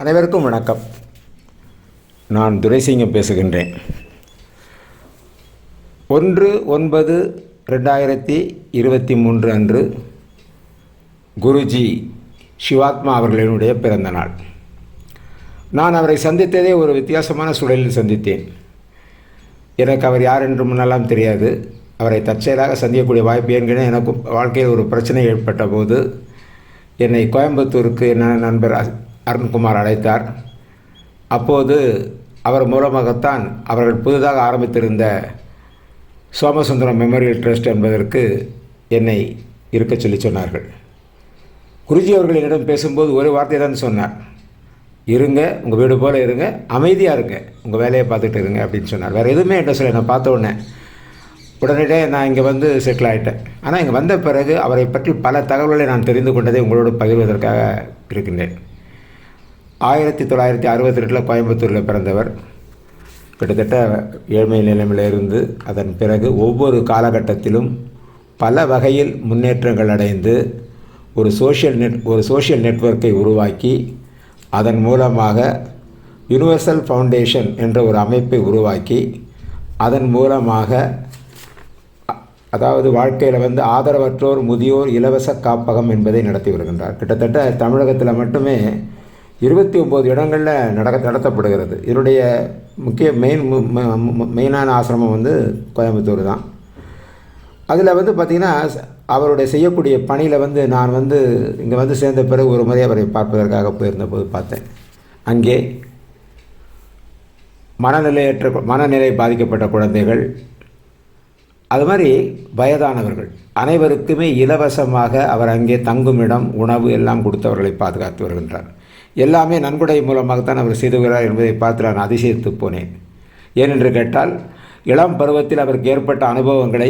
அனைவருக்கும் வணக்கம். நான் துரைசிங்கம் பேசுகின்றேன். 1/9/2023 அன்று குருஜி சிவாத்மா அவர்களினுடைய பிறந்த நாள். நான் அவரை சந்தித்ததே ஒரு வித்தியாசமான சூழலில் சந்தித்தேன். எனக்கு அவர் யார் என்று முன்னெல்லாம் தெரியாது. அவரை தற்செயலாக சந்திக்கக்கூடிய வாய்ப்பு ஏற்கனவே எனக்கு வாழ்க்கையில் ஒரு பிரச்சனை ஏற்பட்ட போது என்னை கோயம்புத்தூருக்கு என்ன நண்பர் அருண்குமார் அழைத்தார். அப்போது அவர் மூலமாகத்தான் அவர்கள் புதிதாக ஆரம்பித்திருந்த சோமசுந்தரம் மெமோரியல் ட்ரஸ்ட் என்பதற்கு என்னை இருக்க சொல்லி சொன்னார்கள். குருஜி அவர்கள் என்னிடம் பேசும்போது ஒரு வார்த்தை தான் சொன்னார், இருங்க, உங்கள் வீடு போல் இருங்க, அமைதியாக இருங்க, உங்கள் வேலையை பார்த்துட்டு இருங்க அப்படின்னு சொன்னார். வேறு எதுவுமே என்ன சொல்ல. நான் பார்த்த உடனே நான் இங்கே வந்து செட்டில் ஆகிட்டேன். ஆனால் இங்கே வந்த பிறகு அவரை பற்றி பல தகவல்களை நான் தெரிந்து கொண்டதை உங்களோடு பகிர்வதற்காக இருக்கின்றேன். 1962 கோயம்புத்தூரில் பிறந்தவர். கிட்டத்தட்ட ஏழ்மை நிலைமையில் இருந்து அதன் பிறகு ஒவ்வொரு காலகட்டத்திலும் பல வகையில் முன்னேற்றங்கள் அடைந்து ஒரு சோஷியல் நெட்வொர்க்கை உருவாக்கி அதன் மூலமாக யுனிவர்சல் ஃபவுண்டேஷன் என்ற ஒரு அமைப்பை உருவாக்கி அதன் மூலமாக அதாவது வாழ்க்கையில் வந்து ஆதரவற்றோர் முதியோர் இலவச காப்பகம் என்பதை நடத்தி வருகின்றார். கிட்டத்தட்ட தமிழகத்தில் மட்டுமே 29 இடங்களில் நடத்தப்படுகிறது. இதனுடைய முக்கிய மெயினான ஆசிரமம் வந்து கோயம்புத்தூர் தான். அதில் வந்து பார்த்திங்கன்னா அவருடைய செய்யக்கூடிய பணியில் வந்து நான் வந்து இங்கே வந்து சேர்ந்த பிறகு ஒரு முறை அவரை பார்ப்பதற்காக போயிருந்த போது பார்த்தேன். அங்கே மனநிலை பாதிக்கப்பட்ட குழந்தைகள், அது மாதிரி வயதானவர்கள் அனைவருக்குமே இலவசமாக அவர் அங்கே தங்குமிடம், உணவு எல்லாம் கொடுத்தவர்களை பாதுகாத்து வருகின்றார். எல்லாமே நன்கொடை மூலமாகத்தான் அவர் செய்து வருகிறார் என்பதை பார்த்து நான் அதிசயித்து போனேன். ஏனென்று கேட்டால் இளம் பருவத்தில் அவருக்கு ஏற்பட்ட அனுபவங்களை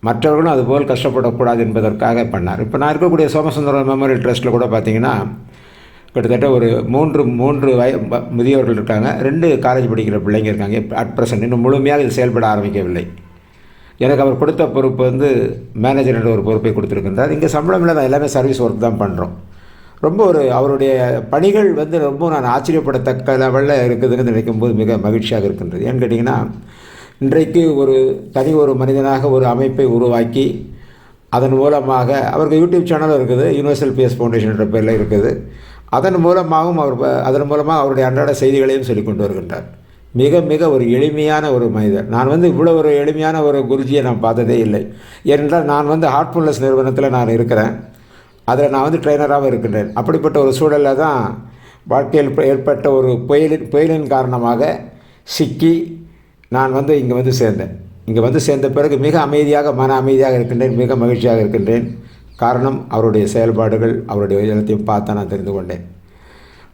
மற்றவர்களும் அதுபோல் கஷ்டப்படக்கூடாது என்பதற்காக பண்ணார். இப்போ நான் இருக்கக்கூடிய சோமசுந்தரம் மெமோரியல் ட்ரஸ்ட்டில் கூட பார்த்திங்கன்னா கிட்டத்தட்ட ஒரு மூன்று முதியோர்கள் இருக்காங்க, 2 காலேஜ் படிக்கிற பிள்ளைங்க இருக்காங்க. அட் ப்ரெசன்ட் இன்னும் முழுமையாக இது செயல்பட ஆரம்பிக்கவில்லை. எனக்கு அவர் கொடுத்த பொறுப்பு வந்து மேனேஜர் என்ற ஒரு பொறுப்பை கொடுத்துருக்கின்றார். இங்கே சம்பளம் இல்லை, தான் எல்லாமே சர்வீஸ் ஒர்க் தான் பண்ணுறோம். ரொம்ப அவருடைய பணிகள் வந்து ரொம்ப நான் ஆச்சரியப்படத்தக்க லெவலில் இருக்குதுன்னு நினைக்கும் போது மிக மகிழ்ச்சியாக இருக்கின்றது. ஏன்னு கேட்டிங்கன்னா இன்றைக்கு ஒரு மனிதனாக ஒரு அமைப்பை உருவாக்கி அதன் மூலமாக அவருக்கு யூடியூப் சேனலும் இருக்குது, யுனிவர்சல் பீஸ் ஃபவுண்டேஷன் என்ற பேரில் இருக்குது. அதன் மூலமாக அவருடைய அன்றாட செய்திகளையும் சொல்லிக் கொண்டு வருகின்றார். மிக ஒரு எளிமையான ஒரு மனிதர். நான் வந்து இவ்வளோ ஒரு எளிமையான ஒரு குருஜியை நான் பார்த்ததே இல்லை. ஏனென்றால் நான் வந்து ஹார்ட்ஃபுல்னஸ் நிறுவனத்தில் நான் இருக்கிறேன். அதில் நான் வந்து ட்ரெயினராகவும் இருக்கின்றேன். அப்படிப்பட்ட ஒரு சூழலில் தான் வாழ்க்கையில் ஏற்பட்ட ஒரு புயலின் காரணமாக சிக்கி நான் வந்து இங்கே வந்து சேர்ந்தேன். இங்கே வந்து சேர்ந்த பிறகு மிக மன அமைதியாக இருக்கின்றேன், மிக மகிழ்ச்சியாக இருக்கின்றேன். காரணம் அவருடைய செயல்பாடுகள், அவருடைய எல்லாத்தையும் பார்த்து நான் தெரிந்து கொண்டேன்.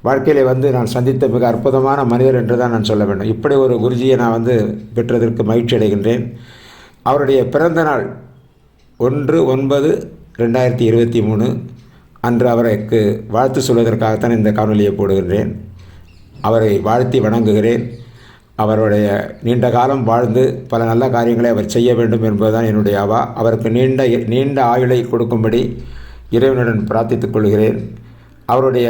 வாழ்க்கையில் வந்து நான் சந்தித்த மிக அற்புதமான மனிதர் என்று தான் நான் சொல்ல வேண்டும். இப்படி ஒரு குருஜியை நான் வந்து பெற்றதற்கு மகிழ்ச்சி அடைகின்றேன். அவருடைய பிறந்த நாள் 1/9/2023 அன்று அவருக்கு வாழ்த்து சொல்வதற்காகத்தான் இந்த காணொலியை போடுகின்றேன். அவரை வாழ்த்தி வணங்குகிறேன். அவருடைய நீண்ட காலம் வாழ்ந்து பல நல்ல காரியங்களை அவர் செய்ய வேண்டும் என்பதுதான் என்னுடைய ஆவா. அவருக்கு நீண்ட ஆயுளை கொடுக்கும்படி இறைவனுடன் பிரார்த்தித்துக் கொள்கிறேன். அவருடைய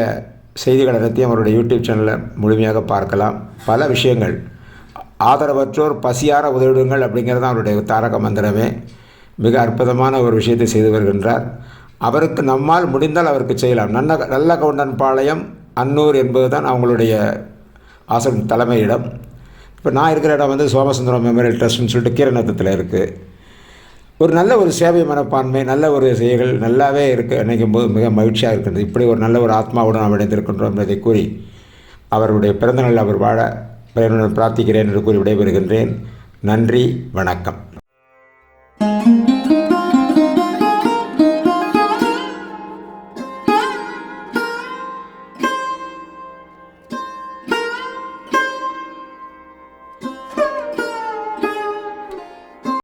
செய்திகள் அனைத்தையும் அவருடைய யூடியூப் சேனலில் முழுமையாக பார்க்கலாம். பல விஷயங்கள், ஆதரவற்றோர் பசியார உதவிடுங்கள் அப்படிங்கிறது தான் அவருடைய தாரக மந்திரமே. மிக அற்புதமான ஒரு விஷயத்தை செய்து வருகின்றார். அவருக்கு நம்மால் முடிந்தால் அவருக்கு செய்யலாம். நல்ல கவுண்டன்பாளையம் அன்னூர் என்பது தான் அவங்களுடைய ஆசிரம் தலைமையிடம். இப்போ நான் இருக்கிற இடம் வந்து சோமசுந்தரம் மெமோரியல் ட்ரஸ்ட்னு சொல்லிட்டு கீரநத்தத்தில் இருக்குது. ஒரு நல்ல ஒரு சேவை மனப்பான்மை, நல்ல ஒரு செயல்கள் நல்லாவே நினைக்கும் போது மிக மகிழ்ச்சியாக இருக்கின்றது. இப்படி ஒரு நல்ல ஒரு ஆத்மாவுடன் நாம் இணைந்திருக்கின்றோம் என்பதை கூறி அவருடைய பிறந்தநாள் அவர் வாழ பிரார்த்திக்கிறேன் என்று கூறி விடைபெறுகின்றேன். நன்றி, வணக்கம்.